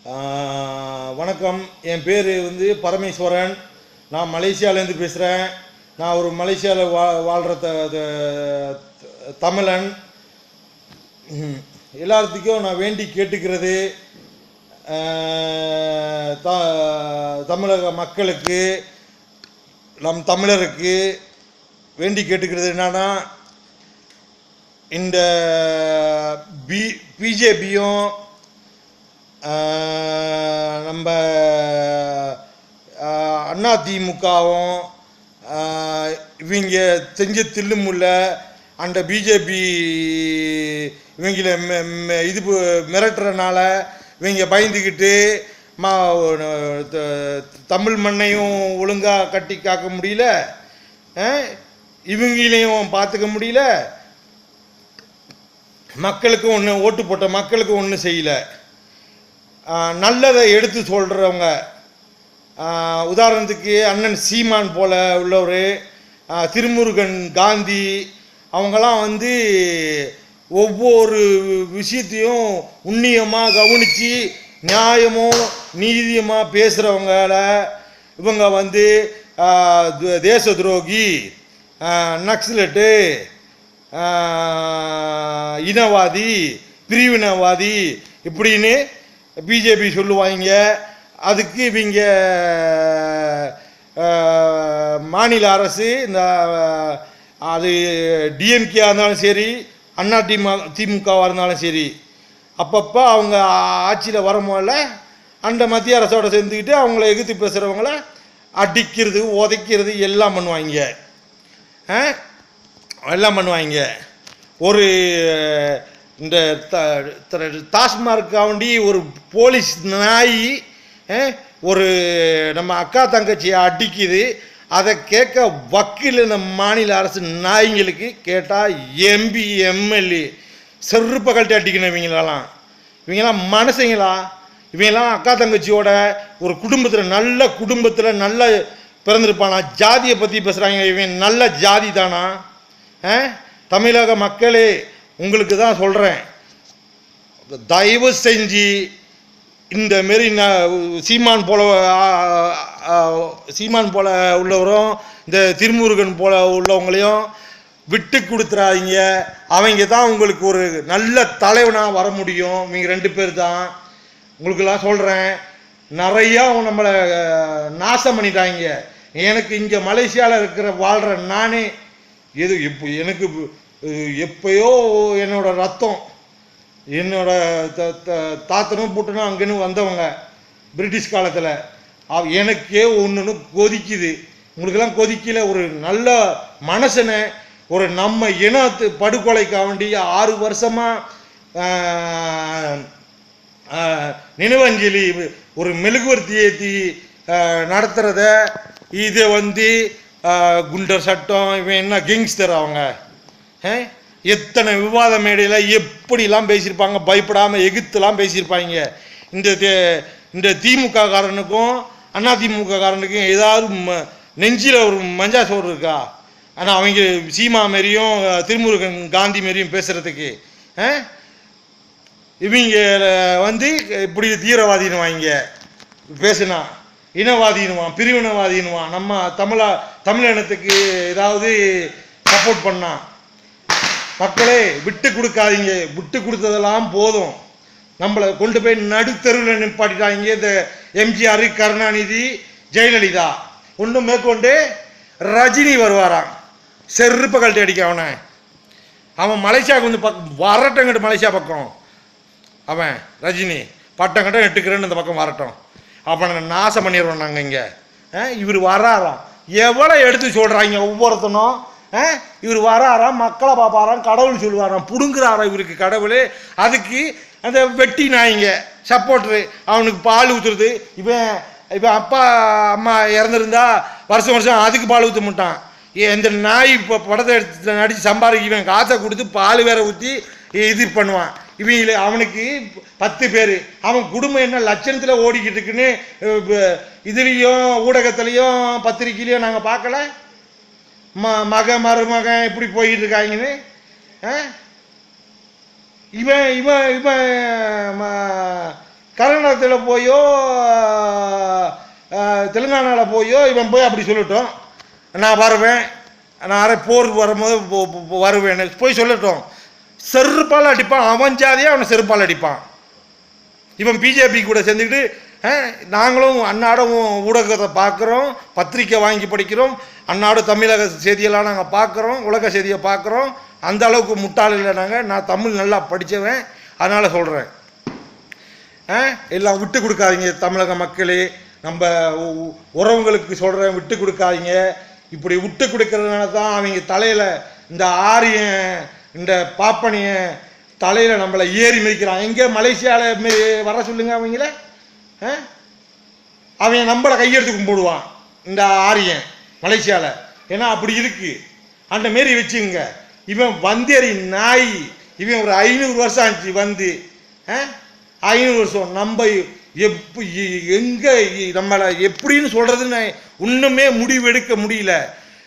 வணக்கம். என் பேர் பரமேஸ்வரன். நான் மலேசியாவிலேருந்து பேசுகிறேன். நான் ஒரு மலேசியாவில் வாழ்கிற தமிழன். எல்லாத்துக்கும் நான் வேண்டி கேட்டுக்கிறது, தமிழக மக்களுக்கு, நம் தமிழருக்கு வேண்டி கேட்டுக்கிறது என்னன்னா, இந்த பிஜேபியும் நம்ம அதிமுகவும் இவங்க செஞ்ச தில்லுமுல்ல அந்த பிஜேபி இவங்கள இது மிரட்டுறனால இவங்க பயந்துக்கிட்டு தமிழ் மண்ணையும் ஒழுங்காக கட்டி காக்க முடியல, இவங்களையும் பார்த்துக்க முடியல, மக்களுக்கு ஒன்று ஓட்டு போட்ட மக்களுக்கு ஒன்றும் செய்யலை. நல்லதை எடுத்து சொல்கிறவங்க, உதாரணத்துக்கு அண்ணன் சீமான் போல உள்ளவர், திருமுருகன் காந்தி, அவங்களாம் ஒவ்வொரு விஷயத்தையும் உன்னியமாக கவனித்து நியாயமும் நீதியமாக பேசுகிறவங்கள இவங்க தேச துரோகி, நக்சலட்டு, இனவாதி, பிரிவினவாதி இப்படின்னு பிஜேபி சொல்லுவாங்க. அதுக்கு இவங்க மாநில அரசு, இந்த அது டிஎம்கேவாக இருந்தாலும் சரி, திமுகவாக இருந்தாலும் சரி, அப்பப்போ அவங்க ஆட்சியில் வரும்போது அந்த மத்திய அரசோட சேர்ந்துக்கிட்டு அவங்கள எதிர்த்து பேசுகிறவங்கள அடிக்கிறது, உதைக்கிறது எல்லாம் பண்ணுவாங்க. ஒரு இந்த டாஸ்மார்க்காண்டி ஒரு போலீஸ் நாய் ஒரு நம்ம அக்கா தங்கச்சியை அடிக்குது. அதை கேட்க வக்கீல் நம்ம மாநில அரசு நாய்களுக்கு கேட்டால் எம்பி எம்எல்ஏ செருப்பை கழட்டி அடிக்கணும். இவங்கெல்லாம் மனசுங்களா? இவங்கெல்லாம் அக்கா தங்கச்சியோட ஒரு குடும்பத்தில் நல்ல பிறந்திருப்பானா? ஜாதியை பற்றி பேசுகிறாங்க. இவன் நல்ல ஜாதி தானா? தமிழக மக்களே, உங்களுக்கு தான் சொல்கிறேன், தயவு செஞ்சு இந்த மாரி சீமான் போல உள்ளவரும் இந்த திருமுருகன் போல உள்ளவங்களையும் விட்டு கொடுத்துறாதீங்க. அவங்க தான் உங்களுக்கு ஒரு நல்ல தலைவனாக வர முடியும். இவங்க 2 பேர் தான். உங்களுக்கெல்லாம் சொல்கிறேன், நிறையா நம்மளை நாசம் பண்ணிட்டாங்க. எனக்கு இங்கே மலேசியாவில் வாழ்கிற நானே எனக்கு எப்பயோ என்னோட ரத்தம், என்னோட தாத்தனும் பூட்டனும் அங்கேன்னு வந்தவங்க பிரிட்டிஷ் காலத்தில். எனக்கே ஒன்று கொதிக்குது. உங்களுக்கெல்லாம் கொதிக்கல. ஒரு நல்ல மனுஷனை, ஒரு நம்ம இனத்து படுகொலைக்காக வேண்டி 6 வருஷமாக நினைவஞ்சலி ஒரு மெழுகுவர்த்தி ஏற்றி நடத்துகிறத, இதை குண்டர் சட்டம், இவன் என்ன கேங்ஸ்டர் அவங்க, எத்தனை விவாத மேடையில் எப்படிலாம் பேசியிருப்பாங்க, பயப்படாமல் எகுத்துலாம் பேசியிருப்பாங்க. இந்த திமுக காரனுக்கும் அதிமுக காரனுக்கும் ஏதாவது நெஞ்சில் ஒரு மஞ்சா சோறு இருக்கா? ஆனால் அவங்க சீமா மாரியும் திருமுருகன் காந்தி மாரியும் பேசுகிறதுக்கு இவங்க இப்படி தீவிரவாதினுவாங்க, பேசுனா இனவாதினுவான், பிரிவினவாதினுவான், நம்ம தமிழினத்துக்கு ஏதாவது சப்போர்ட் பண்ணா. மக்களே, விட்டு கொடுக்காதீங்க. விட்டு கொடுத்ததெல்லாம் போதும். நம்மளை கொண்டு போய் நடுத்தருவில் நிப்பாட்டிட்டாங்க. இந்த எம்ஜிஆர், கருணாநிதி, ஜெயலலிதா. ஒன்றும் மேற்கொண்டு ரஜினி வருவாராம், செருப்பை கழட்டி அடிக்க அவன் மலேசியாவுக்கு வரட்டும். மலேசியா பக்கம் அவன் ரஜினி பட்டம் கட்டம் எட்டுக்கிறேன்னு இந்த பக்கம் வரட்டும். அப்போ நாசம் பண்ணிடுவோம் நாங்கள் இங்கே. இவர் வராராம், எவ்வளோ எடுத்து சொல்கிறாங்க ஒவ்வொருத்தனும். இவர் வராராம், மக்களை பார்ப்பாராம், கடவுள் சொல்லுவாராம், புடுங்குறாராம் இவருக்கு கடவுள். அதுக்கு அந்த வெட்டி நாய்ங்க சப்போர்ட்ரு, அவனுக்கு பால் ஊற்றுறது. இவன் அப்பா அம்மா இறந்துருந்தா வருஷம் அதுக்கு பால் ஊற்ற மாட்டான். இந்த நாய் இப்போ படத்தை எடுத்து நடித்து சம்பாதிக்குவேன், காசை கொடுத்து பால் வேற ஊற்றி இது பண்ணுவான். இவங்கள அவனுக்கு 10 பேர், அவன் குடும்பம் என்ன லட்சணத்தில் ஓடிக்கிட்டு இருக்குன்னு இதுலேயும் ஊடகத்துலேயும் பத்திரிக்கையிலையும் நாங்கள் பார்க்கல. மருமகன் இப்படி போயிட்டு இருக்காங்கன்னு. இவன் இவன் இவன் கர்நாடகத்தில் போயோ தெலுங்கானாவில் போயோ இவன் போய் அப்படி சொல்லட்டும், நான் வருவேன், நான் போருக்கு வரும்போது வருவேன் போய் சொல்லட்டும். செருப்பால் அடிப்பான், அவன் ஜாதியாக அவனை செருப்பால் அடிப்பான். இவன் பிஜேபி கூட சேர்ந்துக்கிட்டு நாங்களும் அன்னாடும் ஊடகத்தை பார்க்குறோம், பத்திரிக்கை வாங்கி படிக்கிறோம், அன்னாடு தமிழக செய்தியெல்லாம் நாங்கள் பார்க்குறோம், உலக செய்தியை பார்க்குறோம். அந்த அளவுக்கு முட்டாள் இல்லை நாங்கள். நான் தமிழ் நல்லா படித்தவன், அதனால் சொல்கிறேன். எல்லாம் விட்டு கொடுக்காதீங்க தமிழக மக்களே, நம்ம உறவுங்களுக்கு சொல்கிறேன், விட்டு கொடுக்காதீங்க. இப்படி விட்டு கொடுக்கறதுனால தான் அவங்க தலையில் இந்த ஆரியன் இந்த பாப்பனிய தலையில் நம்மளை ஏறி மிதிக்கிறான். எங்கே மலேசியாவில் வர சொல்லுங்க அவங்கள, அவன் நம்மளை கையெடுத்து கும்பிடுவான் இந்த ஆரியன் மலேசியாவில். ஏன்னா அப்படி இருக்கு, அந்த மாரி வச்சுங்க. இவன் வந்தேறி நாய், இவன் ஒரு 500 வருஷம் ஆச்சு வந்து, 500 வருஷம். நம்ம எங்கே நம்மளை எப்படின்னு சொல்கிறதுன்னு இன்னுமே முடிவு எடுக்க முடியல.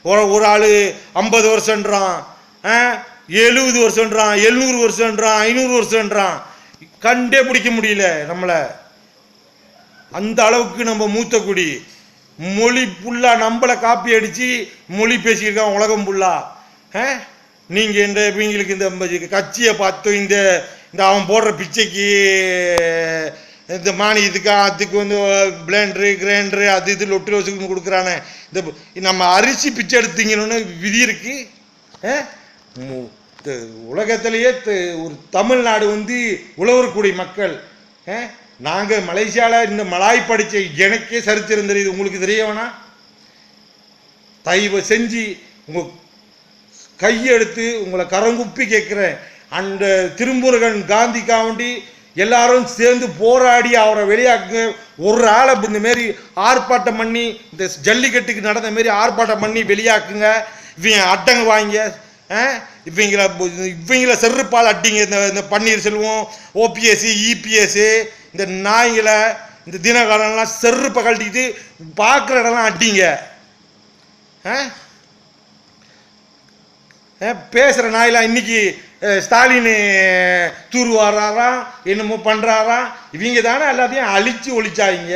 ஒரு ஆள் 50 வருஷன்றான், 70 வருஷன்றான், 700 வருஷன்றான், 500 வருஷன்றான். கண்டே பிடிக்க முடியல நம்மளை. அந்த அளவுக்கு நம்ம மூத்த குடி. மொழி ஃபுல்லாக நம்மளை காப்பி அடித்து மொழி பேசியிருக்கான் உலகம் ஃபுல்லாக. நீங்கள் இந்த இவங்களுக்கு இந்த கட்சியை பார்த்து இந்த அவன் போடுற பிச்சைக்கு இந்த மானியத்துக்கு அதுக்கு வந்து பிளேண்டரு கிரைண்டரு அது இது லொட்டு ரோஸுக்குன்னு கொடுக்குறானே. இந்த நம்ம அரிசி பிச்சை எடுத்தீங்கன்னு விதி இருக்கு. உலகத்திலேயே ஒரு தமிழ்நாடு வந்து உழவர்கூடிய மக்கள். நாங்கள் மலேசியாவில் இந்த மலாய் படித்த எனக்கே சரித்திரம் தெரியுது, உங்களுக்கு தெரிய வேணா? தயவு செஞ்சு உங்கள் கையெடுத்து உங்களை கரங்குப்பி கேட்குறேன். அந்த திருமுருகன் காந்திக்காண்டி எல்லாரும் சேர்ந்து போராடி அவரை வெளியாக்குங்க. ஒரு ஆளை இந்த மாரி ஆர்ப்பாட்டம் பண்ணி இந்த ஜல்லிக்கட்டுக்கு நடந்த மாரி ஆர்ப்பாட்டம் பண்ணி வெளியாக்குங்க. இவங்க அட்டங்க வாங்க, இவங்கள செருப்பால் அட்டிங்க. இந்த பன்னீர்செல்வம், ஓபிஎஸ், இபிஎஸ், இந்த நாய்களை, இந்த தினகாரன்லாம் செருப்பை கழட்டிக்கிட்டு பார்க்குற இடம்லாம் அட்டிங்க. பேசுகிற நாயெல்லாம் இன்னைக்கு ஸ்டாலின் தூர்வாராம் என்னமோ பண்ணுறாராம். இவங்க தானே எல்லாத்தையும் அழித்து ஒழிச்சாங்க.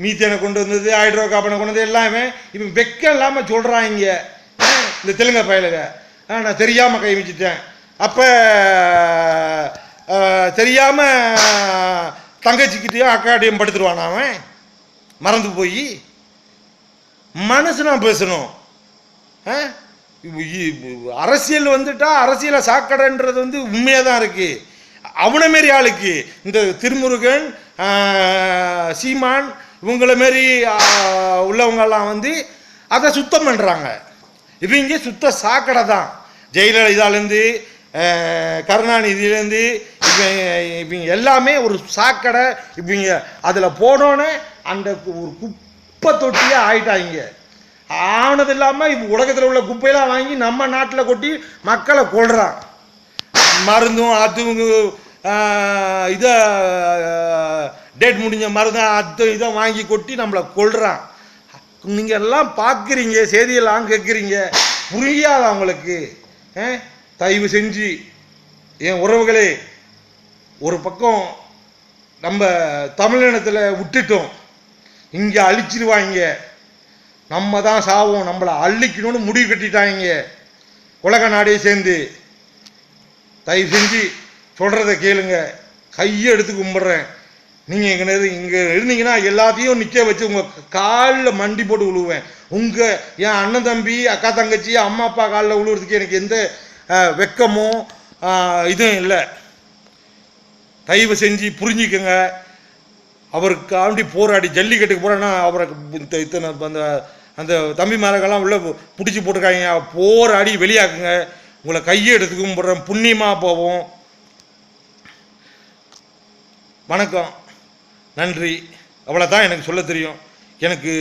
மீத்தேனை கொண்டு வந்தது, ஹைட்ரோ கார்பனை கொண்டு வந்தது எல்லாமே இவன் வெக்கம் இல்லாமல் சொல்கிறாங்க. இந்த தெலுங்க பயலுக நான் தெரியாமல் கை வச்சுட்டேன். அப்போ தெரியாமல் தங்கச்சிக்கிட்டையும் அக்காட்டையும் படுத்துருவான். அவன் மறந்து போய் மனசு நான் பேசணும். அரசியல் வந்துட்டா அரசியலை சாக்கடைன்றது வந்து உண்மையாக தான் இருக்கு. அவனை மாரி ஆளுக்கு இந்த திருமுருகன், சீமான் இவங்கள மாரி உள்ளவங்கெல்லாம் வந்து அதை சுத்தம் பண்ணுறாங்க. இவங்க சுத்த சாக்கடை தான். ஜெயலலிதாலேருந்து கருணாநிதியிலேருந்து இவங்க எல்லாமே ஒரு சாக்கடை. இவங்க அதில் போனோன்னே அந்த ஒரு குப்பை தொட்டியே ஆயிட்டாங்க. ஆனது இல்லாமல் இப்போ உலகத்தில் உள்ள குப்பையெல்லாம் வாங்கி நம்ம நாட்டில் கொட்டி மக்களை கொள்றான். மருந்தும் அதுவும் இதை டேட் முடிஞ்ச மருந்து அது இதை வாங்கி கொட்டி நம்மளை கொள்றான். நீங்கள் எல்லாம் பார்க்குறீங்க, செய்தியெல்லாம் கேட்குறீங்க, புரியாத அவங்களுக்கு. தயவு செஞ்சு என் உறவுகளே, ஒரு பக்கம் நம்ம தமிழினத்தில் விட்டுட்டோம், இங்கே அழிச்சிருவாங்க, நம்ம தான் சாவோம், நம்மளை அள்ளிக்கணும்னு முடிவு கட்டிட்டாங்க உலக நாடே சேர்ந்து. தயவு செஞ்சு சொல்கிறத கேளுங்க, கையை எடுத்து கும்பிட்றேன். நீங்கள் இங்கே இருந்தீங்கன்னா எல்லாத்தையும் நிற்க வச்சு உங்கள் காலில் மண்டி போட்டு விழுவேன். என் அண்ணன் தம்பி அக்கா தங்கச்சி அம்மா அப்பா காலில் விழுவுறதுக்கு எனக்கு எந்த வெக்கமோ இதுவும் இல்லை. தயவு செஞ்சு புரிஞ்சுக்கங்க. அவருக்காண்டி போராடி ஜல்லிக்கட்டுக்கு போகிறேன்னா அவருக்கு இத்தனை அந்த தம்பிமாரெல்லாம் உள்ள பிடிச்சி போட்டிருக்காங்க. போராடி வெளியாக்குங்க. உங்களை கையை எடுத்து கும்பிட்றேன், புண்ணியமாக போவோம். வணக்கம், நன்றி. அவ்வளோதான் எனக்கு சொல்ல தெரியும். எனக்கு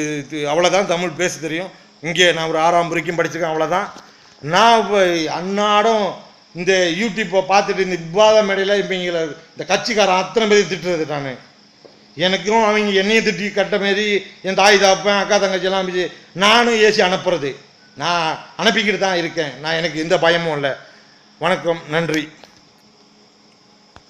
அவ்வளோதான் தமிழ் பேச தெரியும். இங்கே நான் ஒரு 6ஆம் வரைக்கும் படிச்சிருக்கேன், அவ்வளோதான். நான் அன்னாடம் இந்த யூடியூப்பை பார்த்துட்டு இந்த விவாத மேடையில் இப்போ இங்கே இந்த கட்சிக்காரன் அத்தனை பேரையும் திட்டுறது நான். எனக்கும் அவங்க என்னையும் திட்டி கட்ட மாரி என் தாய் தாப்பேன் அக்கா தங்கச்சியெல்லாம் நானும் ஏசி அனுப்புறது. நான் அனுப்பிக்கிட்டு தான் இருக்கேன். எனக்கு எந்த பயமும் இல்லை. வணக்கம், நன்றி.